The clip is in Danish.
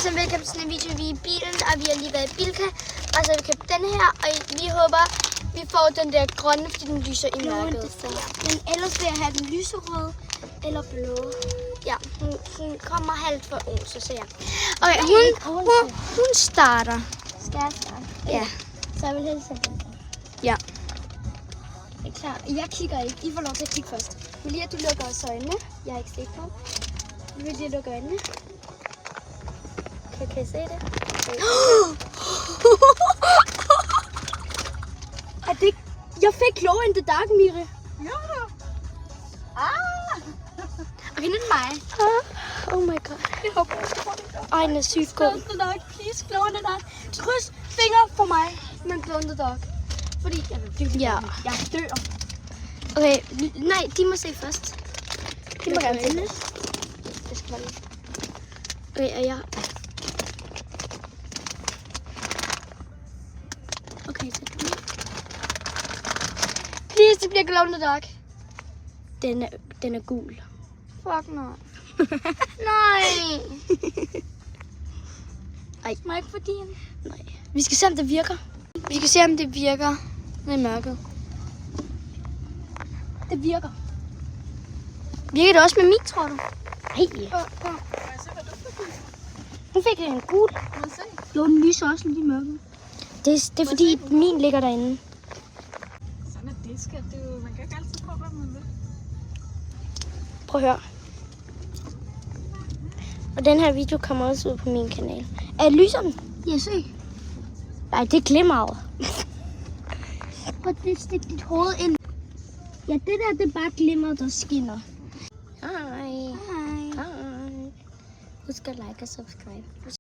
så velkommen til en video. Vi er i bilen, og vi har lige været i Bilka. Og så har vi købt den her, og vi håber, vi får den der grønne, fordi den lyser i mørket. Men ellers vil jeg have den lyserøde eller blå. Ja, hun kommer halvt for Odense, så ja. Okay, hun starter. Skal jeg starte? Ja. Så jeg vil helst have den. Ja. Er I klar? Jeg kigger ikke. I får lov til at kigge først. Vil lige, at du lukker også øjnene? Jeg er ikke sikker på. Vil lige lukke øjnene? Kan I se det? Er det? Jeg fik glow in the dark, Miri. Ja. Okay, nu er det mig. Oh my god. Jeg håber, jeg får det godt. Ej, den er sygt Glow god. in the dark, please. Glow in the dark. Kryds fingre for mig med glow in the dark. Fordi jeg vil virkelig Ja. gerne. Jeg dør. Okay, nej, de må se først. De må gerne se det. Det skal være lige. Okay, og jeg... Okay, så du... Please, det bliver glow in the dark. Den er gul. Fuck nej. Nej. Ej. Må jeg ikke få din? Nej. Vi skal se, om det virker. Vi skal se, om det virker i mørket. Det virker. Virker det også med min, tror du? Nej. Må jeg se, hvad du fik? Hun fik en gul. Må jeg se? Jo, den lyser også lidt i mørket. Det er fordi, min ligger derinde. Sådan er det, skat. Man kan ikke altid få, hvad man vil. Prøv at høre. Og den her video kommer også ud på min kanal. Lyser den? Ja, se. Nej, det glimmer. Prøv at stikke dit hoved ind. Ja, det der, det er bare glimmer, der skinner. Hej. Hej. Hej. Husk at like og subscribe.